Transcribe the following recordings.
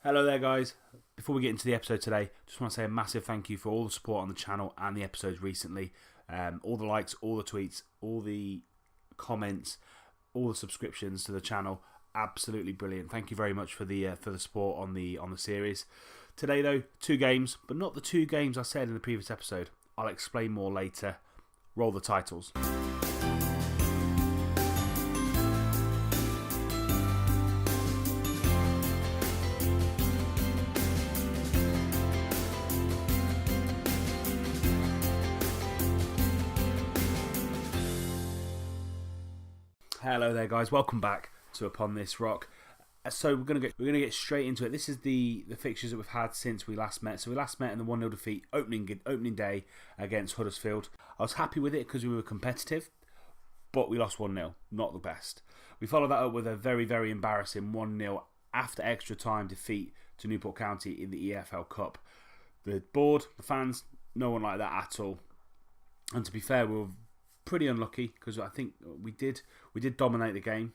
Hello there guys, before we get into the episode today, just want to say a massive thank you for all the support on the channel and the episodes recently. All the likes, all the tweets, all the comments, all the subscriptions to the channel, absolutely brilliant. Thank you very much for the support on the series. Today though, 2 games, but not the 2 games I said in the previous episode. I'll explain more later. Roll the titles. Hello there guys, welcome back to Upon This Rock. So we're gonna get straight into it. This is the fixtures that we've had since we last met. So we last met in the 1-0 defeat opening day against Huddersfield. I was happy with it because we were competitive, but we lost 1-0, not the best. We followed that up with a very, very embarrassing 1-0 after extra time defeat to Newport County in the EFL Cup. The board, the fans, no one liked that at all. And to be fair, we were pretty unlucky because I think we did dominate the game.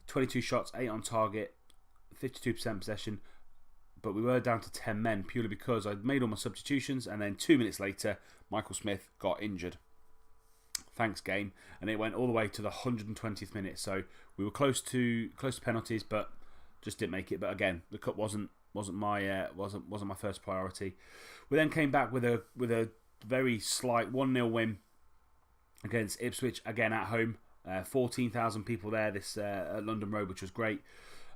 22 shots, 8 on target, 52% possession, but we were down to 10 men purely because I'd made all my substitutions and then 2 minutes later Michael Smith got injured. Thanks game, and it went all the way to the 120th minute. So we were close to penalties, but just didn't make it. But again, the cup wasn't my first priority. We then came back with a very slight 1-0 win against Ipswich, again at home. 14,000 people there at London Road, which was great.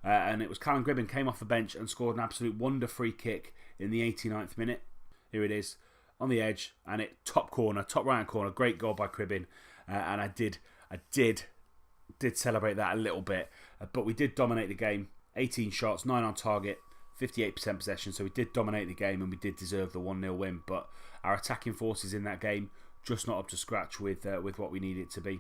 And it was Callum Gribben came off the bench and scored an absolute wonder free kick in the 89th minute. Here it is, on the edge, and it top right hand corner, great goal by Gribben. And I did celebrate that a little bit. But we did dominate the game. 18 shots, 9 on target, 58% possession. So we did dominate the game and we did deserve the 1-0 win. But our attacking forces in that game just not up to scratch with what we need it to be.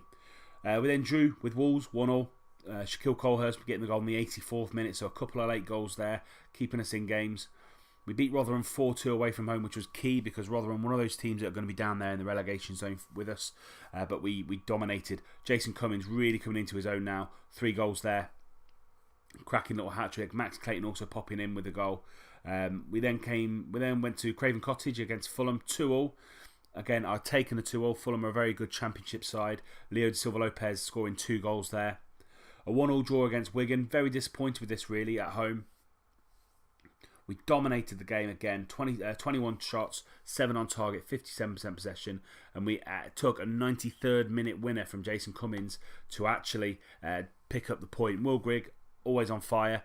We then drew with Wolves 1-0. Shaquille Colehurst getting the goal in the 84th minute, so a couple of late goals there, keeping us in games. We beat Rotherham 4-2 away from home, which was key because Rotherham, one of those teams that are going to be down there in the relegation zone with us. But we dominated. Jason Cummins really coming into his own now. 3 goals there. Cracking little hat-trick. Max Clayton also popping in with a goal. We then went to Craven Cottage against Fulham 2-0. Again, I've taken the 2-0. Fulham are a very good championship side. Leo de Silva Lopez scoring 2 goals there. A 1-1 draw against Wigan. Very disappointed with this really at home. We dominated the game again. 21 shots, 7 on target, 57% possession. And we took a 93rd minute winner from Jason Cummins to actually pick up the point. Will Grigg, always on fire,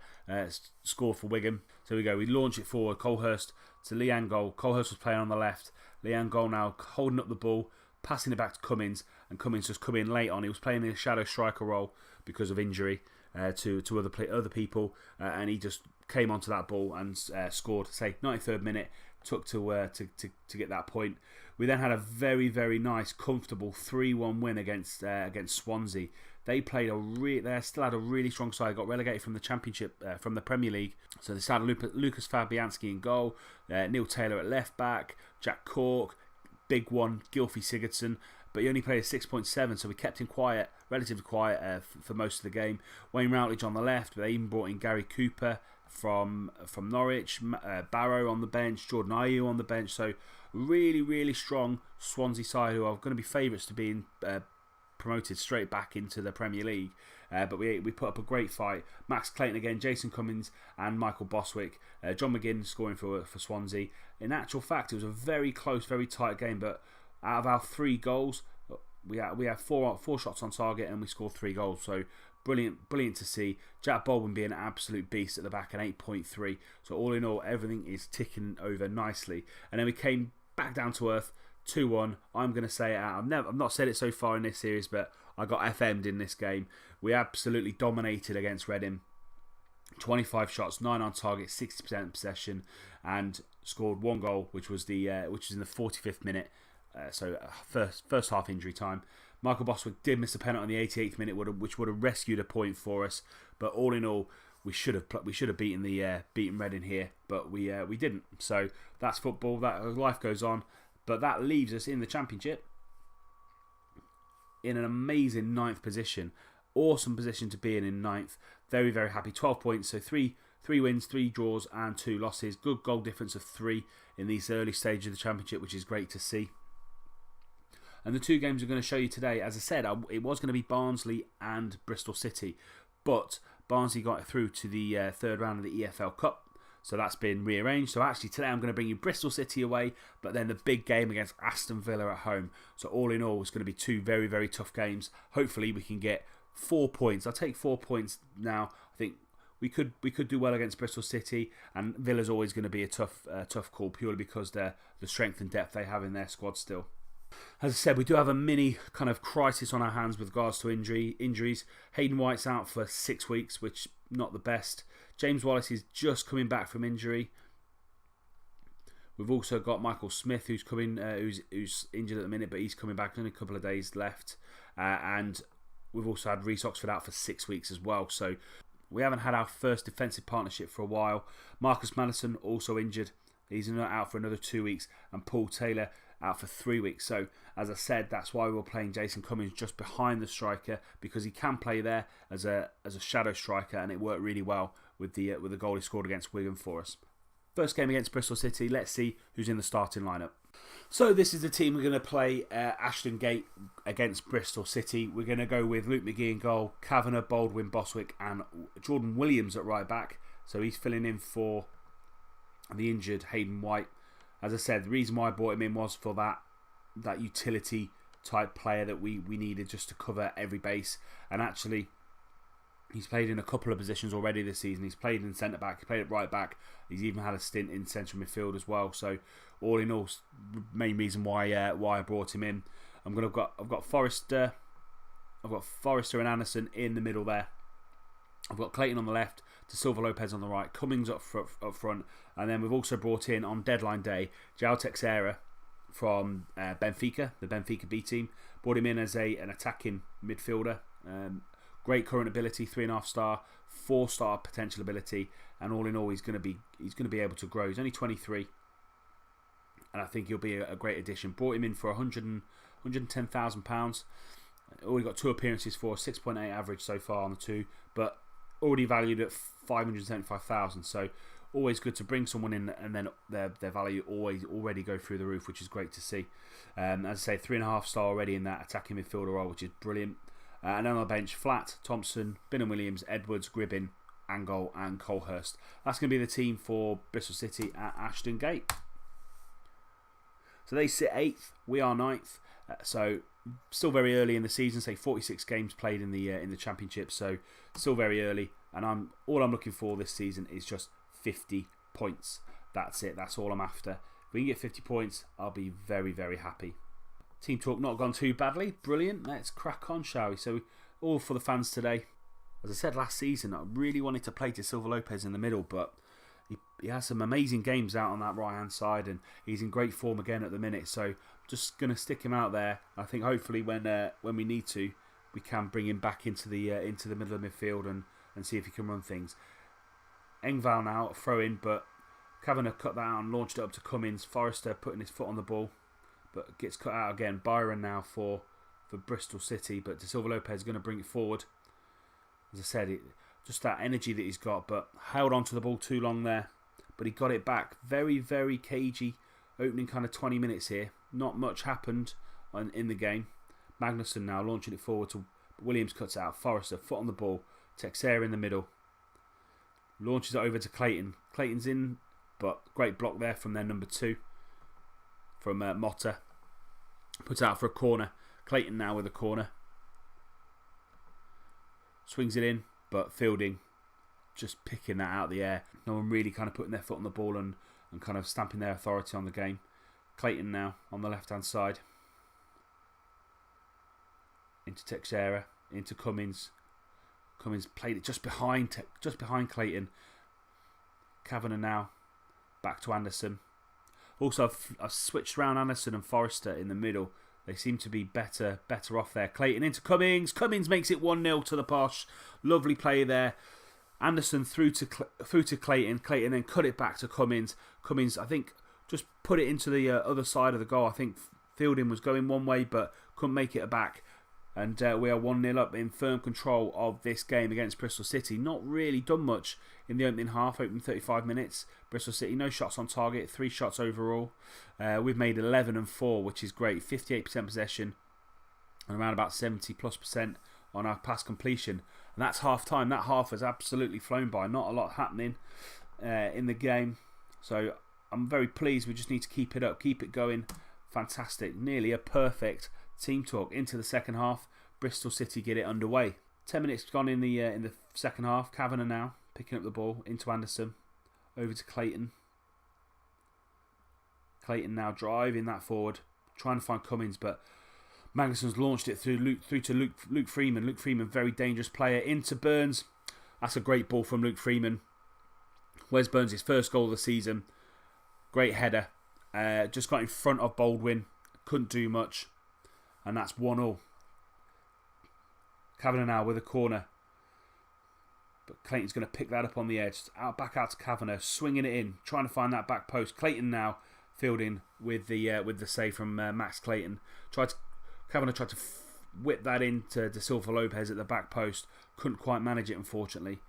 scored for Wigan. So we go. We launch it forward. Colehurst to Leanne Goal. Colehurst was playing on the left. Leanne Goal now holding up the ball, passing it back to Cummins, and Cummins just come in late on. He was playing in a shadow striker role because of injury to other people, and he just came onto that ball and scored. Say 93rd minute, took to get that point. We then had a very, very nice, comfortable 3-1 win against Swansea. They still had a really strong side. Got relegated from the Championship, from the Premier League. So they started Lucas Fabianski in goal, Neil Taylor at left back, Jack Cork, big one, Gylfi Sigurdsson. But he only played a 6.7, so we kept him quiet, relatively quiet for most of the game. Wayne Routledge on the left, but they even brought in Gary Cooper from Norwich, Barrow on the bench, Jordan Ayew on the bench. So really, really strong Swansea side who are going to be favourites to being promoted straight back into the Premier League. But we put up a great fight. Max Clayton again, Jason Cummins and Michael Boswick. John McGinn scoring for Swansea. In actual fact, it was a very close, very tight game, but out of our 3 goals, we had 4 shots on target and we scored 3 goals. So brilliant to see. Jack Baldwin being an absolute beast at the back, an 8.3. So all in all, everything is ticking over nicely. And then we came back down to earth, 2-1. I'm going to say it out. I've not said it so far in this series, but I got FM'd in this game. We absolutely dominated against Reading. 25 shots, 9 on target, 60% possession, and scored 1 goal, which was in the 45th minute. So first half injury time. Michael Boswick did miss a penalty in the 88th minute, which would have rescued a point for us. But all in all, we should have beaten Reading here, but we didn't. So that's football. That life goes on. But that leaves us in the Championship in an amazing 9th position. Awesome position to be in 9th. Very, very happy. 12 points, so three 3 wins, 3 draws and 2 losses. Good goal difference of 3 in these early stages of the Championship, which is great to see. And the 2 games I'm going to show you today, as I said, it was going to be Barnsley and Bristol City, but Barnsley got through to the 3rd round of the EFL Cup, so that's been rearranged. So actually today I'm going to bring you Bristol City away, but then the big game against Aston Villa at home. So all in all, it's going to be 2 very, very tough games. Hopefully we can get 4 points. I'll take 4 points now. I think we could do well against Bristol City, and Villa's always going to be a tough call purely because the strength and depth they have in their squad still. As I said, we do have a mini kind of crisis on our hands with regards to injuries. Hayden White's out for 6 weeks, which not the best. James Wallace is just coming back from injury. We've also got Michael Smith, who's who's injured at the minute, but he's coming back. Only a couple of days left, and we've also had Reece Oxford out for 6 weeks as well. So we haven't had our first defensive partnership for a while. Marcus Madison also injured. He's out for another 2 weeks, and Paul Taylor out for 3 weeks. So as I said, that's why we're playing Jason Cummings just behind the striker, because he can play there as a shadow striker, and it worked really well with the goal he scored against Wigan for us. First game against Bristol City. Let's see who's in the starting lineup. So this is the team we're going to play Ashton Gate against Bristol City. We're going to go with Luke McGee in goal, Kavanagh, Baldwin, Boswick and Jordan Williams at right back. So he's filling in for the injured Hayden White. As I said, the reason why I brought him in was for that utility type player that we needed just to cover every base. And actually, he's played in a couple of positions already this season. He's played in centre back, he played at right back. He's even had a stint in central midfield as well. So all in all, main reason why I brought him in. I've got Forrester, and Anderson in the middle there. I've got Clayton on the left, De Silva Lopez on the right, Cummings up front, and then we've also brought in on deadline day João Teixeira from Benfica, the Benfica B team. Brought him in as an attacking midfielder. Great current ability, 3.5 star, 4-star potential ability, and all in all, he's going to be able to grow. He's only 23, and I think he'll be a great addition. Brought him in for £110,000. Already got 2 appearances for 6.8 average so far on the 2, but already valued at 575,000. So always good to bring someone in, and then their value already go through the roof, which is great to see. As I say, 3.5 star already in that attacking midfielder role, which is brilliant. And on the bench, Flatt, Thompson, Bingham Williams, Edwards, Gribbin, Angol and Colehurst. That's going to be the team for Bristol City at Ashton Gate. So they sit 8th, we are 9th. So still very early in the season, say 46 games played in the Championship, so still very early. And all I'm looking for this season is just 50 points. That's it. That's all I'm after. If we can get 50 points, I'll be very, very happy. Team talk not gone too badly. Brilliant. Let's crack on, shall we? So all for the fans today. As I said last season, I really wanted to play De Silva Lopez in the middle, but he has some amazing games out on that right hand side, and he's in great form again at the minute. So just going to stick him out there. I think hopefully when we need to, we can bring him back into the middle of midfield and see if he can run things. Engvall now throw in, but Kavanagh cut that out and launched it up to Cummings. Forrester putting his foot on the ball, but gets cut out again. Byron now for Bristol City, but De Silva Lopez is going to bring it forward. As I said, just that energy that he's got, but held on to the ball too long there. But he got it back. Very, very cagey opening kind of 20 minutes here. Not much happened in the game. Magnuson now launching it forward to Williams, cuts out. Forrester, foot on the ball. Teixeira in the middle. Launches it over to Clayton. Clayton's in, but great block there from their number 2. From Motta. Puts out for a corner. Clayton now with a corner. Swings it in, but Fielding just picking that out of the air. No one really kind of putting their foot on the ball and kind of stamping their authority on the game. Clayton now on the left hand side. Into Teixeira, into Cummings. Cummings played it just behind Clayton. Kavanagh now back to Anderson. Also, I've switched around Anderson and Forrester in the middle. They seem to be better off there. Clayton into Cummings. Cummings makes it 1-0 to the Posh. Lovely play there. Anderson through to Clayton. Clayton then cut it back to Cummings. Cummings, I think, just put it into the other side of the goal. I think Fielding was going one way, but couldn't make it back. And we are 1-0 up in firm control of this game against Bristol City. Not really done much in the opening half, opening 35 minutes. Bristol City, no shots on target, 3 shots overall. We've made 11 and 4, which is great. 58% possession and around about 70+% on our pass completion. And that's half time. That half has absolutely flown by. Not a lot happening in the game. So I'm very pleased. We just need to keep it up, keep it going. Fantastic. Nearly a perfect team talk into the second half. Bristol City get it underway. 10 minutes gone in the second half. Kavanagh now picking up the ball into Anderson, over to Clayton. Clayton now driving that forward, trying to find Cummins, but Magnuson's launched it through to Luke Freeman. Luke Freeman, very dangerous player, into Burns. That's a great ball from Luke Freeman. Wes Burns, his first goal of the season. Great header. Just got in front of Baldwin. Couldn't do much. And that's 1-1. Kavanagh now with a corner. But Clayton's going to pick that up on the edge. Back out to Kavanagh, swinging it in, trying to find that back post. Clayton now fielding with the save from Max Clayton. Kavanagh tried to whip that into De Silva Lopez at the back post. Couldn't quite manage it, unfortunately.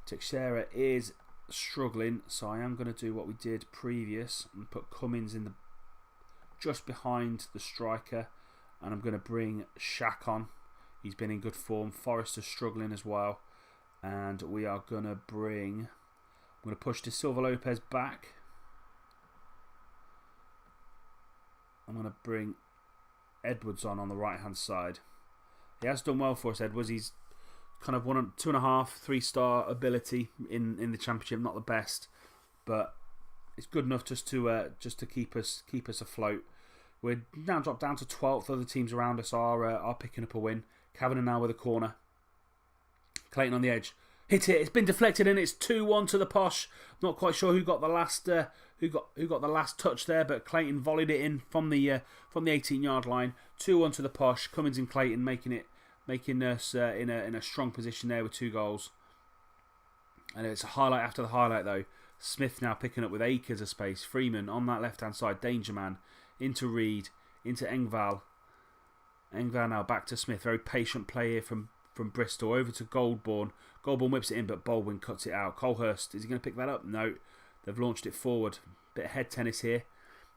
Teixeira is struggling, so I am going to do what we did previous and put Cummins in just behind the striker, and I'm going to bring Shaq on. He's been in good form. Forrester's struggling as well, and we are going to bring. I'm going to push De Silva Lopez back. I'm going to bring Edwards on the right hand side. He has done well for us, Edwards. He's kind of 2.5, 3-star ability in the championship. Not the best, but it's good enough just to keep us afloat. We're now dropped down to 12th. Other teams around us are picking up a win. Kavanagh now with a corner. Clayton on the edge. Hit it. It's been deflected and it's 2-1 to the Posh. Not quite sure who got the last who got the last touch there, but Clayton volleyed it in from the 18-yard line. 2-1 to the Posh. Cummins and Clayton making us in a strong position there with 2 goals. And it's a highlight after the highlight though. Smith now picking up with acres of space. Freeman on that left hand side. Danger man into Reed, into Engvall. Engvall now back to Smith. Very patient play here from Bristol. Over to Goldborn. Goldborn whips it in, but Baldwin cuts it out. Colhurst, is he going to pick that up? No. They've launched it forward. Bit of head tennis here.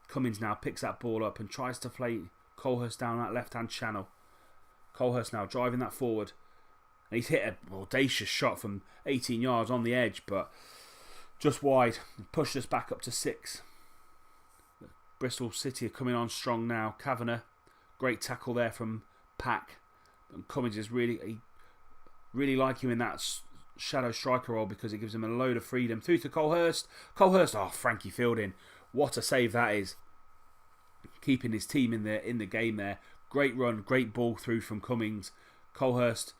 Cummins now picks that ball up and tries to play Colhurst down that left-hand channel. Colhurst now driving that forward. And he's hit an audacious shot from 18 yards on the edge, but just wide. Pushed us back up to 6. Bristol City are coming on strong now. Kavanagh, great tackle there from Pack. And Cummins is really like him in that shadow striker role because it gives him a load of freedom. Through to Colhurst. Colhurst, Frankie Fielding. What a save that is. Keeping his team in the game there. Great run, great ball through from Cummins. Colhurst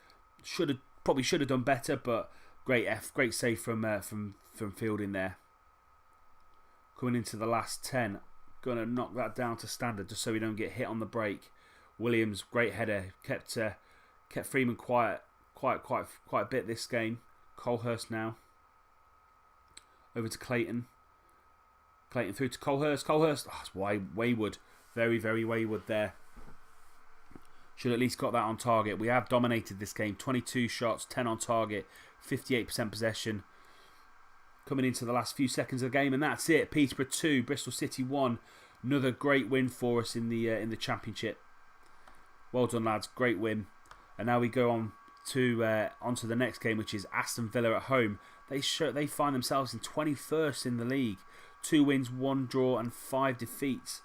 probably should have done better, but great save from Fielding there. Coming into the last 10. Going to knock that down to standard just so we don't get hit on the break. Williams, great header, kept Freeman quiet a bit this game. Colhurst now over to Clayton. Clayton through to Colhurst. Colhurst, it's wayward, very very wayward there. Should at least got that on target. We have dominated this game. 22 shots, 10 on target, 58% possession. Coming into the last few seconds of the game, and that's it. Peterborough 2, Bristol City 1. Another great win for us in the championship. Well done, lads. Great win. And now we go on to onto the next game, which is Aston Villa at home. They find themselves in 21st in the league. 2 wins, 1 draw, and 5 defeats.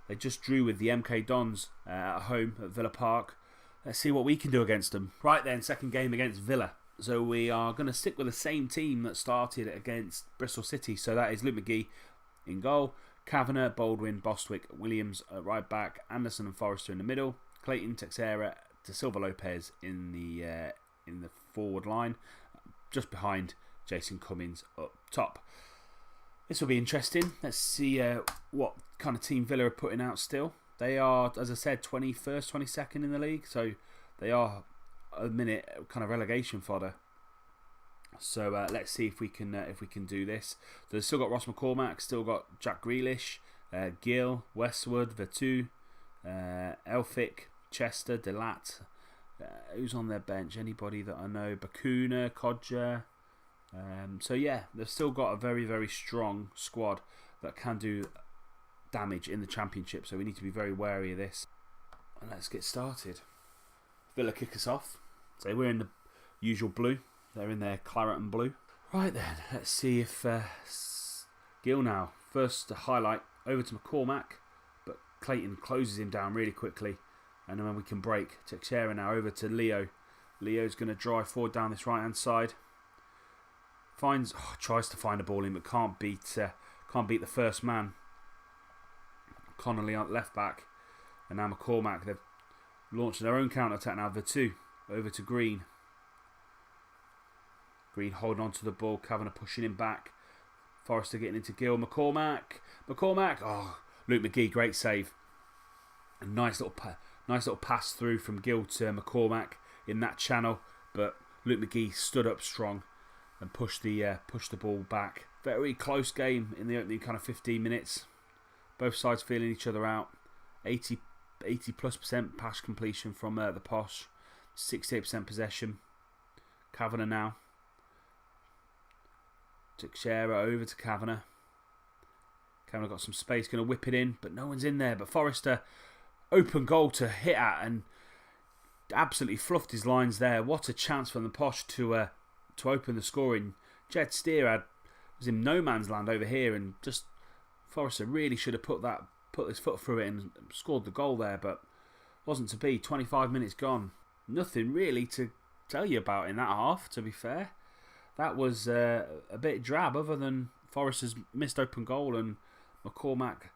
They just drew with the MK Dons at home at Villa Park. Let's see what we can do against them. Right then, second game against Villa. So we are going to stick with the same team that started against Bristol City. So that is Luke McGee in goal, Kavanagh, Baldwin, Bostwick, Williams at right back, Anderson and Forrester in the middle, Clayton, Teixeira, De Silva Lopez in the forward line, just behind Jason Cummins up top. This will be interesting. Let's see what kind of team Villa are putting out still. They are, as I said, 21st, 22nd in the league. So they are a minute kind of relegation fodder. So let's see if we can do this. So they've still got Ross McCormack, still got Jack Grealish, Gill, Westwood, Vertu, Elphick, Chester, Delat, Who's on their bench? Anybody that I know? Bakuna, Kodja. So yeah, they've still got a very, very strong squad that can do damage in the Championship. So we need to be very wary of this. And let's get started. Villa kick us off. So we're in the usual blue. They're in their claret and blue. Right then, let's see if Gill now. First highlight over to McCormack, but Clayton closes him down really quickly. And then we can break. Teixeira now over to Leo. Leo's going to drive forward down this right hand side. Tries to find a ball in, but can't beat the first man. Connolly on left back, and now McCormack. They've launched their own counter attack now. Vertu over to Green. Green holding on to the ball. Kavanagh pushing him back. Forrester getting into Gill. McCormack. Oh, Luke McGee, great save. A nice little pass through from Gill to McCormack in that channel, but Luke McGee stood up strong and pushed the ball back. Very close game in the opening kind of 15 minutes. Both sides feeling each other out. 80+% pass completion from the Posh. 68% possession. Kavanagh now. Teixeira over to Kavanagh. Kavanagh got some space, going to whip it in, but no one's in there. But Forrester, open goal to hit at and absolutely fluffed his lines there. What a chance from the Posh to open the scoring. Jed Steer was in no man's land over here, and just Forrester really should have put his foot through it and scored the goal there, but wasn't to be. 25 minutes gone. Nothing really to tell you about in that half, to be fair. That was a bit drab, other than Forrester's missed open goal and McCormack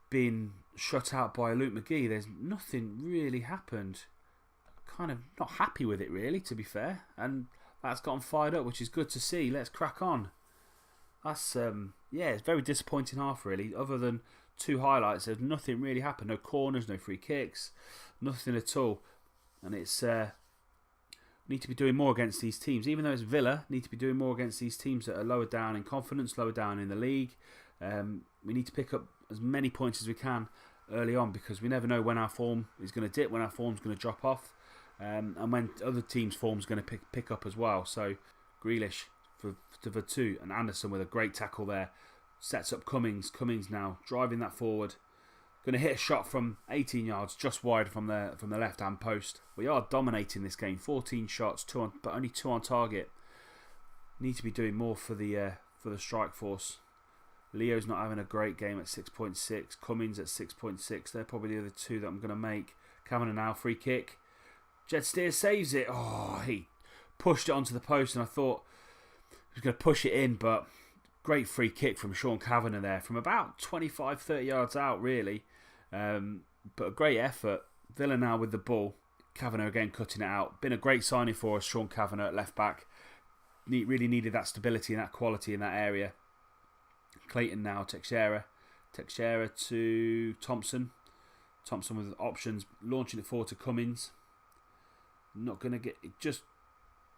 being shut out by Luke McGee. There's nothing really happened. Kind of not happy with it, really, to be fair. And that's gotten fired up, which is good to see. Let's crack on. That's, it's very disappointing half, really. Other than two highlights, there's nothing really happened. No corners, no free kicks, nothing at all. And it's... need to be doing more against these teams. Even though it's Villa, need to be doing more against these teams that are lower down in confidence, lower down in the league. We need to pick up as many points as we can early on, because we never know when our form is going to dip, when our form's going to drop off, and when other teams' form's going to pick up as well. So Grealish for two, and Anderson with a great tackle there. Sets up Cummings. Cummings now driving that forward. Going to hit a shot from 18 yards, just wide from the left-hand post. We are dominating this game. 14 shots, but only 2 on target. Need to be doing more for the strike force. Leo's not having a great game at 6.6. Cummings at 6.6. They're probably the other two that I'm going to make. Kavanagh now, free kick. Jed Steer saves it. Oh, he pushed it onto the post, and I thought he was going to push it in, but great free kick from Sean Kavanagh there, from about 25-30 yards out, really. But a great effort. Villa now with the ball. Kavanagh again cutting it out. Been a great signing for us, Sean Kavanagh at left back. Really needed that stability and that quality in that area. Clayton now, Teixeira to Thompson. Thompson with options, launching it forward to Cummings. Not going to get... Just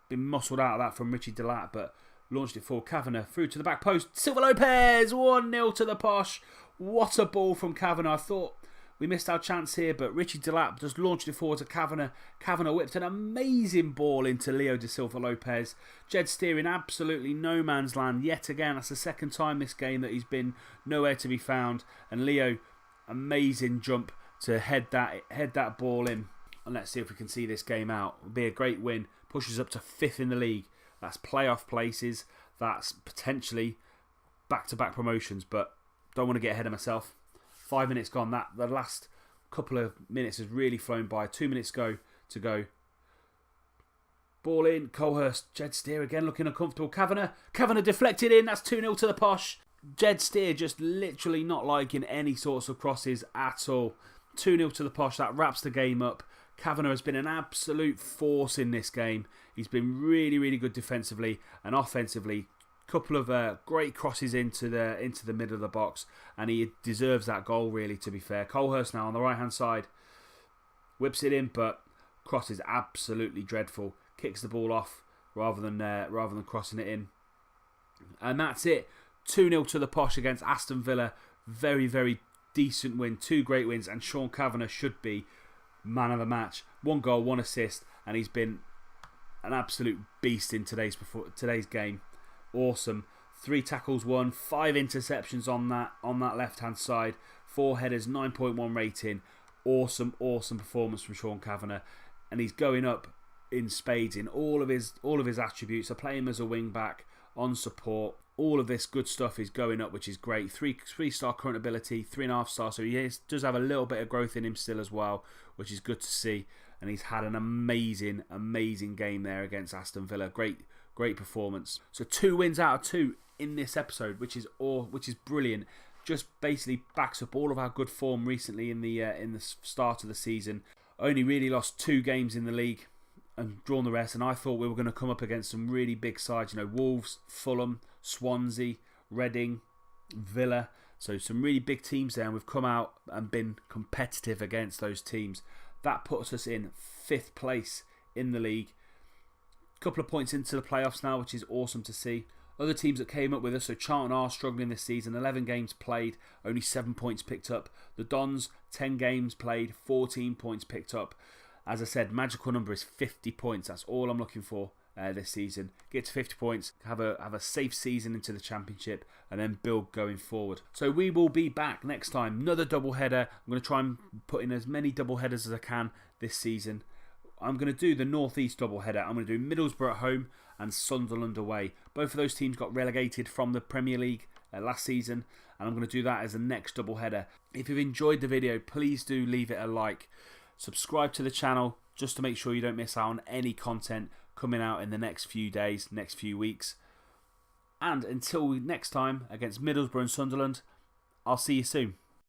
been muscled out of that from Richie Delat, but launched it forward. Kavanagh through to the back post. Silva Lopez, 1-0 to the Posh. What a ball from Kavanagh. I thought we missed our chance here, but Richie Delap just launched it forward to Kavanagh. Kavanagh whipped an amazing ball into Leo de Silva Lopez. Jed Steer in absolutely no man's land yet again. That's the second time this game that he's been nowhere to be found. And Leo, amazing jump to head that ball in. And let's see if we can see this game out. It'll be a great win. Pushes up to 5th in the league. That's playoff places. That's potentially back-to-back promotions, but don't want to get ahead of myself. 5 minutes gone. The last couple of minutes has really flown by. 2 minutes to go. Ball in. Colehurst. Jed Steer again looking uncomfortable. Kavanagh deflected in. That's 2-0 to the Posh. Jed Steer just literally not liking any sorts of crosses at all. 2-0 to the Posh. That wraps the game up. Kavanagh has been an absolute force in this game. He's been really, really good defensively and offensively. Couple of great crosses into the middle of the box, and he deserves that goal, really, to be fair. Colehurst now on the right hand side, whips it in, but cross is absolutely dreadful. Kicks the ball off rather than crossing it in, and that's it. 2-0 to the Posh against Aston Villa. Very, very decent win. 2 great wins, and Sean Kavanagh should be man of the match. 1 goal, 1 assist, and he's been an absolute beast in today's game. Awesome. 3 tackles won, 5 interceptions on that left-hand side, 4 headers, 9.1 rating. Awesome performance from Sean Kavanagh, and he's going up in spades in all of his attributes. I play him as a wing back, on support. All of this good stuff is going up, which is great. 3-star current ability, 3.5 star. So he does have a little bit of growth in him still as well, which is good to see. And he's had an amazing game there against Aston Villa. Great performance. So 2 wins out of 2 in this episode, which is brilliant. Just basically backs up all of our good form recently in the start of the season. Only really lost 2 games in the league and drawn the rest. And I thought we were going to come up against some really big sides. Wolves, Fulham, Swansea, Reading, Villa. So some really big teams there, and we've come out and been competitive against those teams. That puts us in 5th place in the league. A couple of points into the playoffs now, which is awesome to see. Other teams that came up with us, so Charlton are struggling this season. 11 games played, only 7 points picked up. The Dons, 10 games played, 14 points picked up. As I said, magical number is 50 points. That's all I'm looking for this season. Get to 50 points, have a safe season into the Championship, and then build going forward. So we will be back next time. Another double header. I'm going to try and put in as many double headers as I can this season. I'm going to do the North East double header. I'm going to do Middlesbrough at home and Sunderland away. Both of those teams got relegated from the Premier League last season, and I'm going to do that as the next double header. If you've enjoyed the video, please do leave it a like. Subscribe to the channel just to make sure you don't miss out on any content coming out in the next few days, next few weeks. And until next time against Middlesbrough and Sunderland, I'll see you soon.